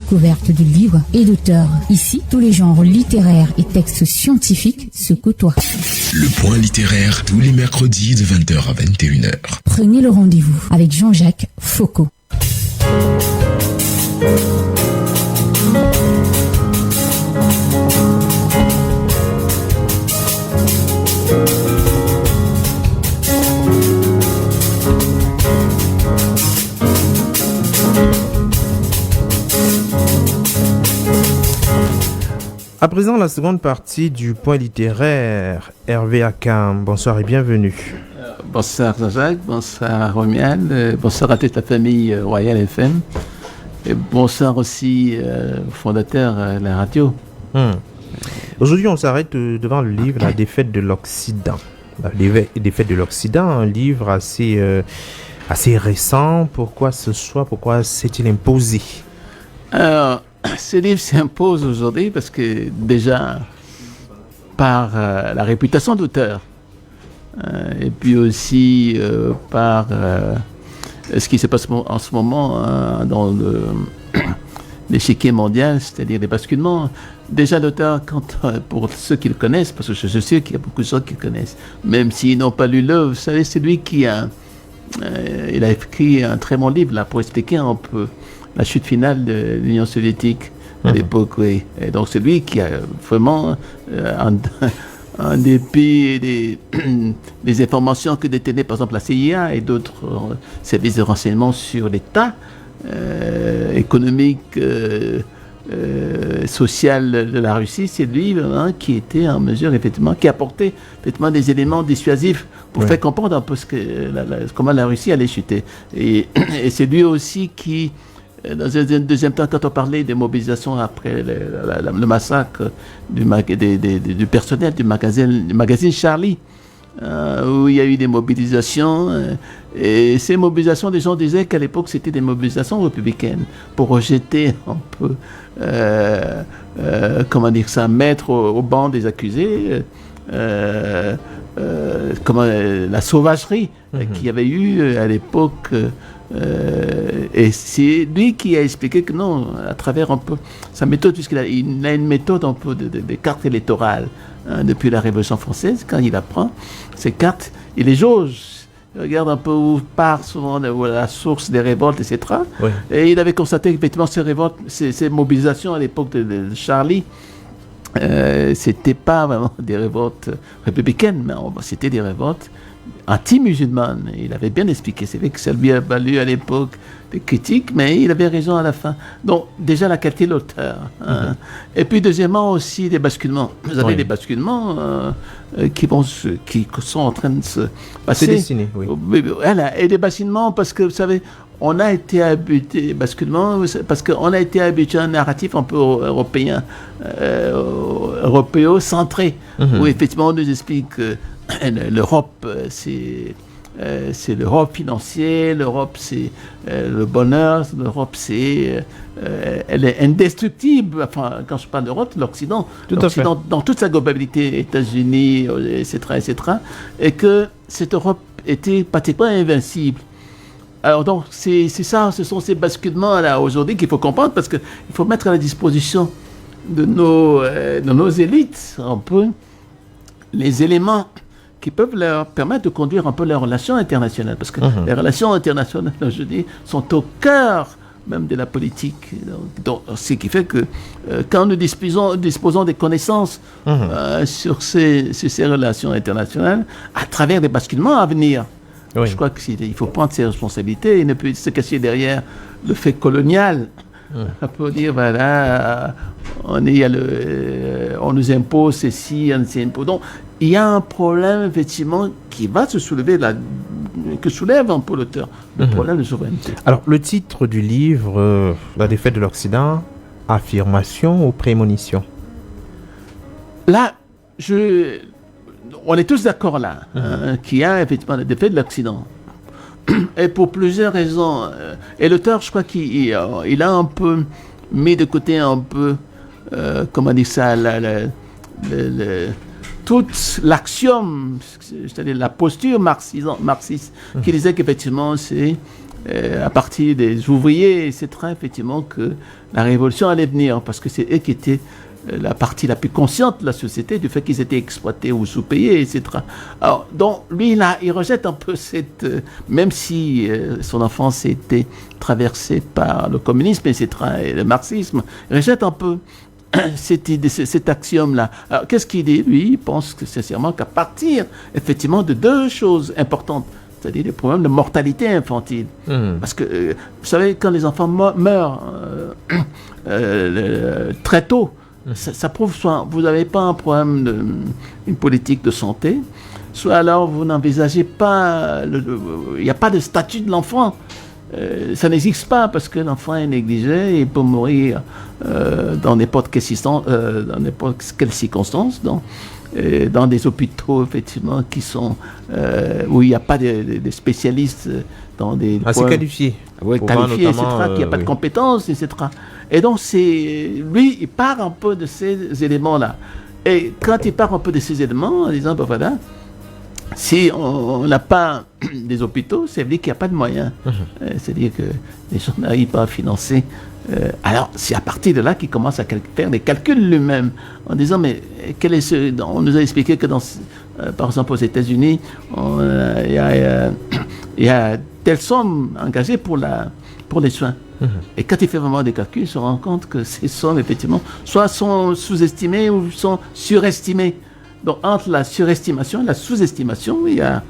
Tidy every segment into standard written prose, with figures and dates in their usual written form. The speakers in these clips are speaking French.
découverte de livres et d'auteurs. Ici, tous les genres littéraires et textes scientifiques se côtoient. Le point littéraire, tous les mercredis de 20h à 21h. Prenez le rendez-vous avec Jean-Jacques Foucault. À présent, la seconde partie du point littéraire. Hervé Akam, bonsoir et bienvenue. Bonsoir Jean-Jacques, bonsoir Romuald, bonsoir à toute la famille Royal FM et bonsoir aussi au fondateur de la radio. Aujourd'hui, on s'arrête devant le livre La défaite de l'Occident. La défaite de l'Occident, un livre assez récent. Pourquoi ce choix? Pourquoi s'est-il imposé? Alors, ce livre s'impose aujourd'hui parce que déjà par la réputation d'auteur et puis aussi par ce qui se passe en ce moment dans l'échiquier mondial, c'est-à-dire les basculements. Déjà l'auteur, pour ceux qui le connaissent, parce que je suis sûr qu'il y a beaucoup de gens qui le connaissent, même s'ils n'ont pas lu l'œuvre, vous savez, c'est lui qui il a écrit un très bon livre là, pour expliquer un peu la chute finale de l'Union soviétique à l'époque, oui. Et donc c'est lui qui a vraiment, en dépit des informations que détenait par exemple la CIA et d'autres services de renseignement sur l'État économique, social de la Russie, c'est lui qui était en mesure, effectivement, qui apportait effectivement des éléments dissuasifs pour faire comprendre un peu comment la Russie allait chuter. Et c'est lui aussi qui, dans un deuxième temps, quand on parlait des mobilisations après le massacre du personnel du magazine Charlie, où il y a eu des mobilisations, et ces mobilisations, des gens disaient qu'à l'époque c'était des mobilisations républicaines pour rejeter un peu, mettre au banc des accusés la sauvagerie qu'il y avait eu à l'époque. Et c'est lui qui a expliqué que non, à travers un peu sa méthode, puisqu'il a une méthode un peu de cartes électorales depuis la Révolution française. Quand il apprend ces cartes, il les jauge, il regarde un peu où part souvent la source des révoltes, etc. Oui. Et il avait constaté qu'effectivement ces révoltes, ces mobilisations à l'époque de Charlie, c'était pas vraiment des révoltes républicaines, mais c'était des révoltes anti-musulmanes. Il avait bien expliqué. C'est vrai que ça lui a valu à l'époque des critiques, mais il avait raison à la fin. Donc, déjà, la qualité de l'auteur. Et puis, deuxièmement, aussi, des basculements. Vous avez des basculements qui sont en train de se passer. C'est dessiné, oui. Voilà. Et des basculements, parce que, vous savez, on a été habitué, parce qu'on a été habitué à un narratif un peu européo-centré, où effectivement, on nous explique que l'Europe, c'est l'Europe financière, l'Europe, c'est le bonheur, l'Europe, elle est indestructible. Enfin, quand je parle d'Europe, l'Occident dans toute sa globalité, États-Unis, etc., et que cette Europe était pratiquement invincible. Alors donc, c'est ça, ce sont ces basculements-là aujourd'hui qu'il faut comprendre, parce qu'il faut mettre à la disposition de nos élites, un peu, les éléments qui peuvent leur permettre de conduire un peu leurs relations internationales. Parce que les relations internationales, je dis, sont au cœur même de la politique. Donc, ce qui fait que quand nous disposons des connaissanses sur ces relations internationales, à travers des basculements à venir, je crois qu'il faut prendre ses responsabilités et ne plus se cacher derrière le fait colonial. On peut dire, voilà, on nous impose ceci, on nous impose. Donc, il y a un problème, effectivement, qui va se soulever, que soulève un peu l'auteur, le problème de souveraineté. Alors, le titre du livre, La défaite de l'Occident, affirmation ou prémonition? Là, on est tous d'accord là, qu'il y a effectivement la défaite de l'Occident. Et pour plusieurs raisons. Et l'auteur, je crois qu'il a un peu mis de côté un peu, comment dire ça, toute l'axiome, c'est-à-dire la posture marxiste, qui disait qu'effectivement c'est à partir des ouvriers, etc., effectivement, que la révolution allait venir, parce que c'est eux qui étaient la partie la plus consciente de la société, du fait qu'ils étaient exploités ou sous-payés, etc. Alors, donc, lui, il rejette un peu cette... même si son enfance était traversée par le communisme et le marxisme, il rejette un peu cet axiome-là. Alors, qu'est-ce qu'il dit? Lui, il pense que, sincèrement, qu'à partir, effectivement, de deux choses importantes, c'est-à-dire les problèmes de mortalité infantile. Parce que, vous savez, quand les enfants meurent très tôt, ça prouve soit vous n'avez pas un problème une politique de santé, soit alors vous n'envisagez pas, il n'y a pas de statut de l'enfant. Ça n'existe pas parce que l'enfant est négligé et il peut mourir dans n'importe quelle circonstance. Dans des hôpitaux, effectivement, qui sont où il n'y a pas de spécialistes dans des... Assez qualifiés. Oui, qualifiés, etc., qu'il n'y a pas de compétences, etc. Et donc, lui, il part un peu de ces éléments-là. Et quand il part un peu de ces éléments, en disant, ben voilà, si on n'a pas des hôpitaux, ça veut dire qu'il n'y a pas de moyens. C'est-à-dire que les gens n'arrivent pas à financer. Alors, c'est à partir de là qu'il commence à faire des calculs lui-même, en disant, mais quel est on nous a expliqué que par exemple aux États-Unis, il y a telle somme engagée pour les soins. Et quand il fait vraiment des calculs, il se rend compte que ces sommes, effectivement, soit sont sous-estimées ou sont surestimées. Donc, entre la surestimation et la sous-estimation, il y a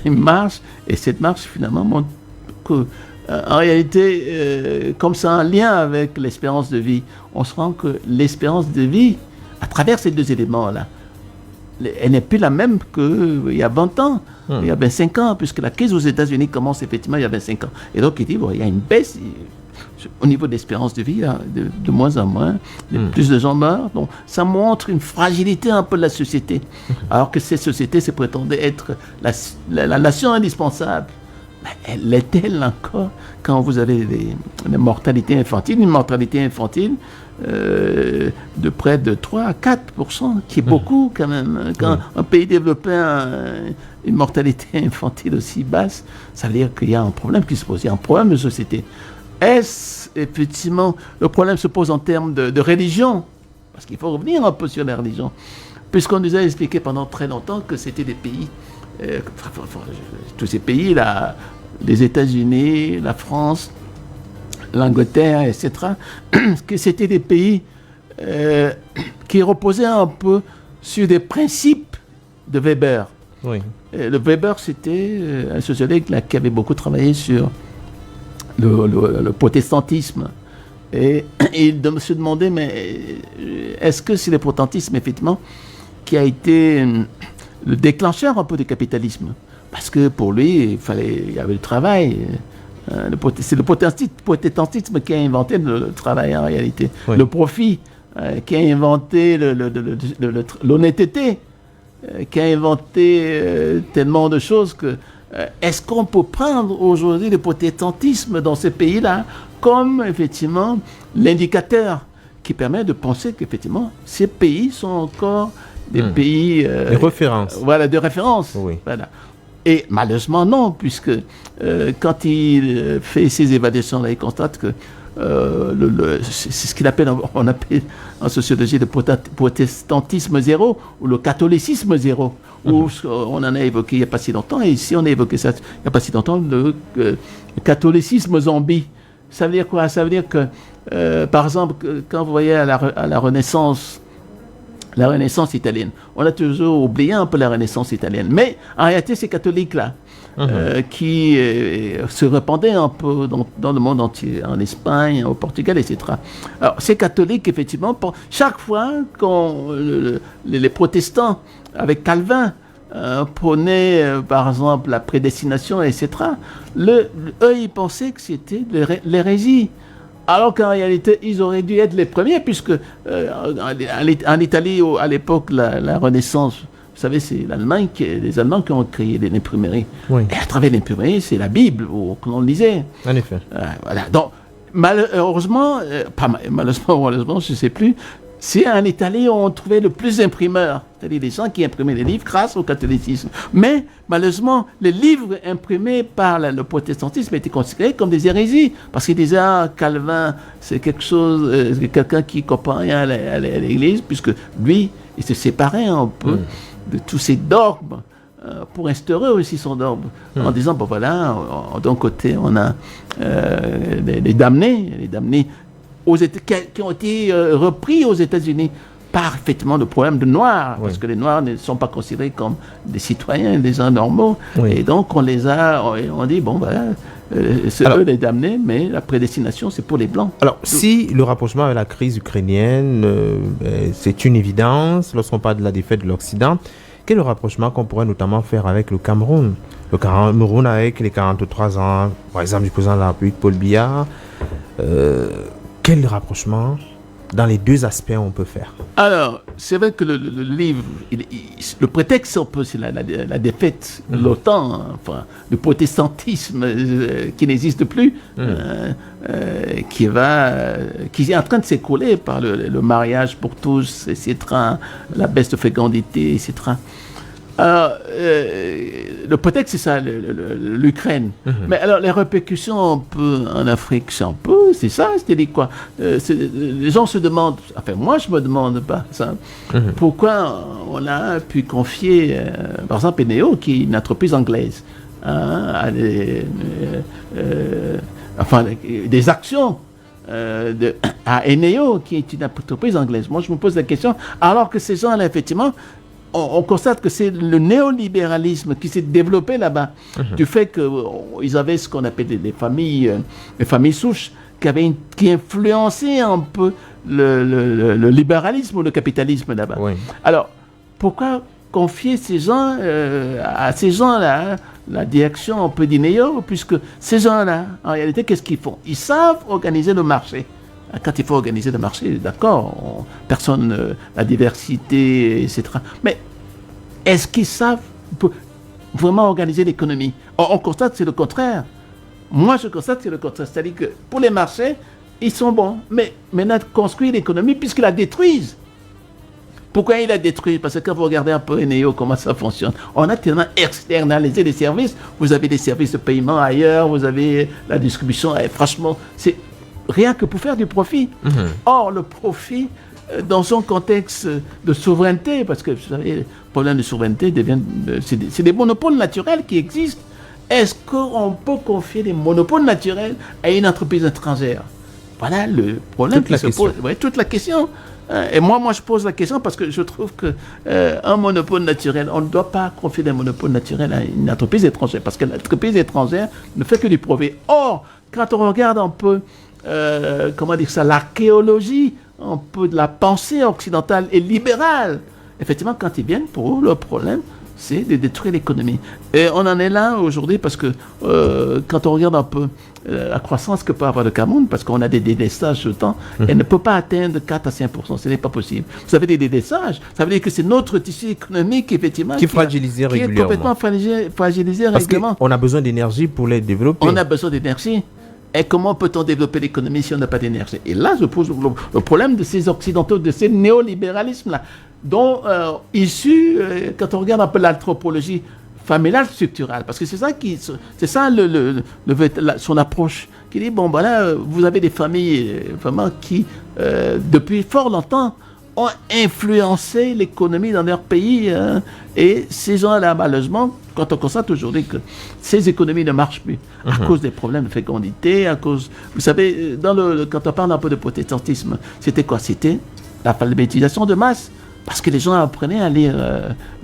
une marge, et cette marge, finalement, montre que, en réalité, comme ça a un lien avec l'espérance de vie, on se rend que l'espérance de vie, à travers ces deux éléments-là, elle n'est plus la même qu'il y a 20 ans, il y a 25 ans, puisque la crise aux États-Unis commence effectivement il y a 25 ans. Et donc, il dit, bon, il y a une baisse au niveau de l'espérance de vie, de moins en moins, plus de gens meurent. Donc, ça montre une fragilité un peu de la société. Alors que cette société se prétendait être la nation indispensable. Elle l'est-elle encore quand vous avez une mortalité infantile de près de 3 à 4%, qui est beaucoup quand même. Quand un pays développé une mortalité infantile aussi basse, ça veut dire qu'il y a un problème qui se pose, il y a un problème de société. Est-ce effectivement, le problème se pose en termes de religion? Parce qu'il faut revenir un peu sur la religion. Puisqu'on nous a expliqué pendant très longtemps que c'était des pays, tous ces pays, les États-Unis, la France, l'Angleterre, etc., que c'était des pays qui reposaient un peu sur des principes de Weber. Oui. Le Weber, c'était un sociologue qui avait beaucoup travaillé sur le protestantisme. Et il se demandait, mais est-ce que c'est le protestantisme, effectivement, qui a été le déclencheur un peu du capitalisme? Parce que pour lui, il y avait le travail. C'est le protestantisme qui a inventé le travail en réalité. Oui. Le profit, qui a inventé l'honnêteté, qui a inventé tellement de choses que... est-ce qu'on peut prendre aujourd'hui le protestantisme dans ces pays-là comme effectivement l'indicateur qui permet de penser qu'effectivement ces pays sont encore des pays... des références. Voilà, de référence. Oui. Voilà. Et malheureusement non, puisque quand il fait ses évaluations-là, il constate que c'est ce on appelle en sociologie le protestantisme zéro ou le catholicisme zéro, où on en a évoqué il n'y a pas si longtemps, et ici on a évoqué ça il n'y a pas si longtemps, le catholicisme zombie. Ça veut dire quoi? Ça veut dire que, par exemple, quand vous voyez à la Renaissance, la Renaissance italienne. On a toujours oublié un peu la Renaissance italienne. Mais en réalité, ces catholiques-là, qui se répandaient un peu dans le monde entier, en Espagne, au Portugal, etc. Alors, ces catholiques, effectivement, chaque fois qu'on les protestants, avec Calvin, prenaient, par exemple, la prédestination, etc., eux, ils pensaient que c'était l'hérésie. Alors qu'en réalité, ils auraient dû être les premiers, puisque en Italie, à l'époque, la Renaissance, vous savez, c'est les Allemands qui ont créé l'imprimerie. Oui. Et à travers l'imprimerie, c'est la Bible que l'on lisait. En effet. Voilà. Donc, malheureusement, je ne sais plus, c'est en Italie où on trouvait le plus d'imprimeurs, c'est-à-dire les gens qui imprimaient les livres grâce au catholicisme. Mais malheureusement, les livres imprimés par le protestantisme étaient considérés comme des hérésies, parce qu'ils disaient Calvin, c'est quelqu'un qui comprend rien à l'Église, puisque lui, il se séparait un peu de tous ces dogmes pour instaurer aussi son dogme, en disant bon voilà, d'un côté on a les damnés qui ont été repris aux États-Unis par effectivement le problème de Noirs, parce que les Noirs ne sont pas considérés comme des citoyens, des gens normaux, et donc on dit bon voilà, c'est eux les damnés, mais la prédestination c'est pour les Blancs. Alors si le rapprochement avec la crise ukrainienne, c'est une évidence, lorsqu'on parle de la défaite de l'Occident, quel est le rapprochement qu'on pourrait notamment faire avec le Cameroun? Le Cameroun avec les 43 ans, par exemple, du président de la République, Paul Biya. Quel rapprochement dans les deux aspects on peut faire? Alors, c'est vrai que le livre, le prétexte un peu, c'est la défaite de l'OTAN, enfin, le protestantisme qui n'existe plus, qui est en train de s'écrouler par le mariage pour tous, etc., la baisse de fécondité, etc. Alors, le prétexte, c'est ça, l'Ukraine. Mais alors, les répercussions un peu en Afrique, c'est ça, c'est-à-dire quoi? Les gens se demandent, enfin, moi, je me demande pas ça. Pourquoi on a pu confier, par exemple, Eneo, qui est une entreprise anglaise, à des actions à Eneo, qui est une entreprise anglaise. Moi, je me pose la question, alors que ces gens-là, effectivement, on constate que c'est le néolibéralisme qui s'est développé là-bas, du fait qu'ils avaient ce qu'on appelle les familles souches, qui influençaient un peu le libéralisme ou le capitalisme là-bas. Oui. Alors, pourquoi confier à ces gens-là la direction un peu d'Ineo, puisque ces gens-là, en réalité, qu'est-ce qu'ils font? Ils savent organiser le marché. Quand il faut organiser le marché, d'accord, la diversité, etc. Mais est-ce qu'ils savent vraiment organiser l'économie? On constate que c'est le contraire. Moi, je constate que c'est le contraire. C'est-à-dire que pour les marchés, ils sont bons. Mais maintenant, construire l'économie, puisqu'ils la détruisent. Pourquoi ils la détruisent? Parce que quand vous regardez un peu Eneo, comment ça fonctionne, on a tellement externalisé les services. Vous avez des services de paiement ailleurs, vous avez la distribution. Franchement, c'est rien que pour faire du profit. Or, le profit, dans un contexte de souveraineté, parce que vous savez, le problème de souveraineté, c'est des monopoles naturels qui existent. Est-ce qu'on peut confier des monopoles naturels à une entreprise étrangère? Voilà le problème qui se pose. Ouais, toute la question. Et moi, je pose la question parce que je trouve qu'un monopole naturel, on ne doit pas confier des monopoles naturels à une entreprise étrangère, parce que l'entreprise étrangère ne fait que du profit. Or, quand on regarde un peu l'archéologie, un peu de la pensée occidentale et libérale. Effectivement, quand ils viennent, pour eux, le problème, c'est de détruire l'économie. Et on en est là aujourd'hui parce que quand on regarde un peu la croissance que peut avoir le Cameroun, parce qu'on a des délestages tout le temps, elle ne peut pas atteindre 4 à 5%. Ce n'est pas possible. Vous avez des délestages, ça veut dire que c'est notre tissu économique, effectivement, qui est fragilisé régulièrement. Qui est complètement fragilisé parce régulièrement. On a besoin d'énergie pour les développer. On a besoin d'énergie. Et comment peut-on développer l'économie si on n'a pas d'énergie? Et là, je pose le problème de ces occidentaux, de ces néolibéralismes-là, dont issus, quand on regarde un peu l'anthropologie familiale structurale, parce que c'est ça son approche, qui dit, bon, voilà, vous avez des familles vraiment qui, depuis fort longtemps, ont influencé l'économie dans leur pays, et ces gens-là, malheureusement, quand on constate aujourd'hui que ces économies ne marchent plus, à cause des problèmes de fécondité, à cause... Vous savez, quand on parle un peu de protestantisme, c'était quoi? C'était l'alphabétisation de masse, parce que les gens apprenaient à lire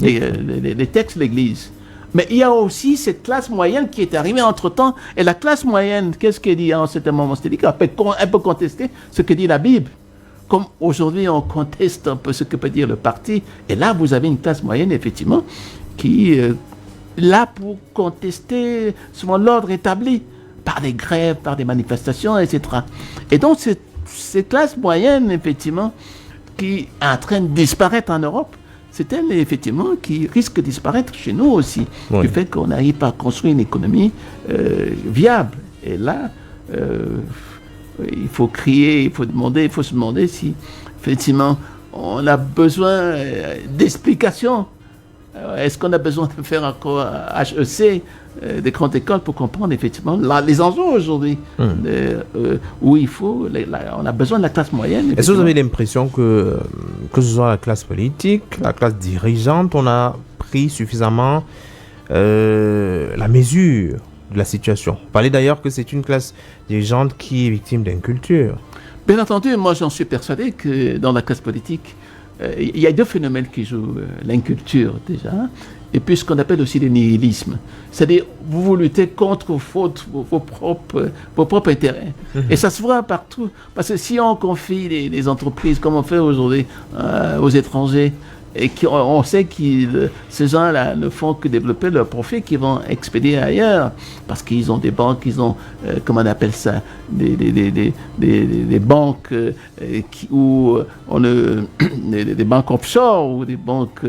les textes de l'Église. Mais il y a aussi cette classe moyenne qui est arrivée entre-temps, et la classe moyenne, qu'est-ce qu'elle dit en certain moment? C'est-à-dire qu'elle peut contester ce que dit la Bible. Comme aujourd'hui, on conteste un peu ce que peut dire le parti. Et là, vous avez une classe moyenne, effectivement, qui est là pour contester souvent l'ordre établi par des grèves, par des manifestations, etc. Et donc, cette classe moyenne, effectivement, qui est en train de disparaître en Europe, c'est elle, effectivement, qui risque de disparaître chez nous aussi, du fait qu'on n'arrive pas à construire une économie viable. Et là... il faut crier, il faut se demander si effectivement on a besoin d'explications. Est-ce qu'on a besoin de faire encore HEC, des grandes écoles, pour comprendre effectivement les enjeux aujourd'hui, où on a besoin de la classe moyenne. Est-ce que vous avez l'impression que ce soit la classe politique, la classe dirigeante, on a pris suffisamment la mesure de la situation? Vous parlez d'ailleurs que c'est une classe dirigeante qui est victime d'inculture. Bien entendu, moi j'en suis persuadé que dans la classe politique, il y a deux phénomènes qui jouent, l'inculture déjà, et puis ce qu'on appelle aussi le nihilisme. C'est-à-dire, vous luttez contre vos propres intérêts. Et ça se voit partout. Parce que si on confie les entreprises, comme on fait aujourd'hui, aux étrangers, et on sait que ces gens-là ne font que développer leurs profits qu'ils vont expédier ailleurs, parce qu'ils ont des banques, ils ont, comment on appelle ça, des banques où des banques offshore, ou des banques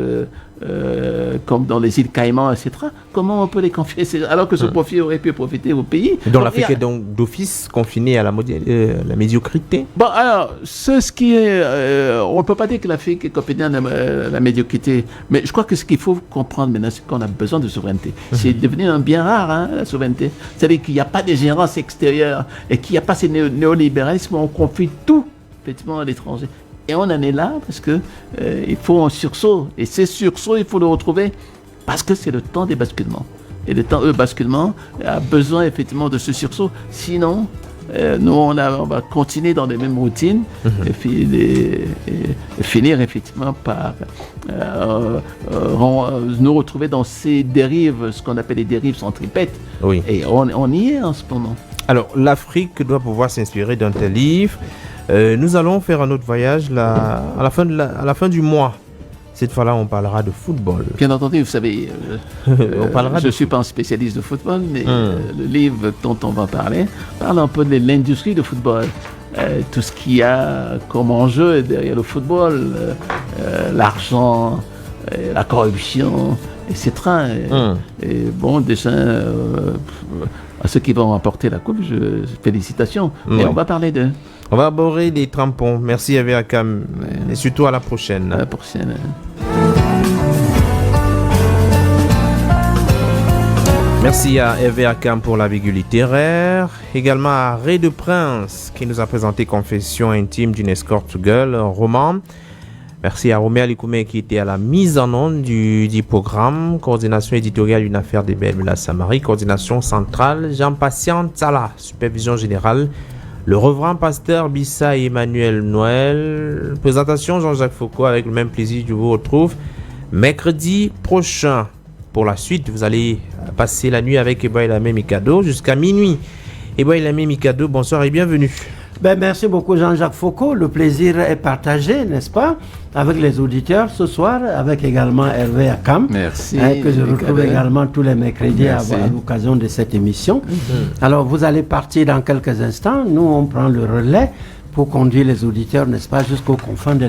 comme dans les îles Caïmans, etc. Comment on peut les confier, alors que ce profit aurait pu profiter au pays? Et dont l'Afrique est donc d'office confinée à la médiocrité? Bon, alors, ce qui est... on ne peut pas dire que l'Afrique est confinée à la médiocrité, mais je crois que ce qu'il faut comprendre maintenant, c'est qu'on a besoin de souveraineté. C'est devenu un bien rare, la souveraineté. C'est-à-dire qu'il n'y a pas d'ingérence extérieure et qu'il n'y a pas ce néolibéralisme où on confie tout, effectivement, à l'étranger. Et on en est là parce que il faut un sursaut. Et ces sursauts, il faut le retrouver parce que c'est le temps des basculements. Et le temps de basculement a besoin effectivement de ce sursaut. Sinon, nous, on va continuer dans les mêmes routines et finir effectivement par nous retrouver dans ces dérives, ce qu'on appelle les dérives centripètes. Oui. Et on y est en ce moment. Alors, l'Afrique doit pouvoir s'inspirer d'un tel livre. Nous allons faire un autre voyage à la fin du mois. Cette fois-là, on parlera de football. Bien entendu, vous savez, je ne suis pas un spécialiste de football, mais le livre dont on va parler parle un peu de l'industrie du football. Tout ce qu'il y a comme enjeu derrière le football, l'argent, la corruption, etc. Et bon, déjà, à ceux qui vont remporter la coupe, félicitations. Et on va parler d'eux. On va aborder les trampons. Merci Hervé Akam. Et surtout à la prochaine. À la prochaine. Merci à Hervé Akam pour la virgule littéraire. Également à Ray de Prince qui nous a présenté Confession intime d'une escorte girl, un roman. Merci à Roméa Likoumé qui était à la mise en onde du programme. Coordination éditoriale Une affaire des Belles la Samarie. Coordination centrale Jean-Patient Tsala. Supervision générale le reverend pasteur Bissa et Emmanuel Noël. Présentation Jean-Jacques Foucault. Avec le même plaisir, je vous retrouve mercredi prochain. Pour la suite, vous allez passer la nuit avec Eboy Lamé Mikado jusqu'à minuit. Eboy Lamé Mikado, bonsoir et bienvenue. Merci beaucoup Jean-Jacques Foucault. Le plaisir est partagé, n'est-ce pas, avec les auditeurs ce soir, avec également Hervé Akam. Merci. Que je retrouve également tous les mercredis à l'occasion de cette émission. Alors, vous allez partir dans quelques instants. Nous, on prend le relais pour conduire les auditeurs, n'est-ce pas, jusqu'au confins de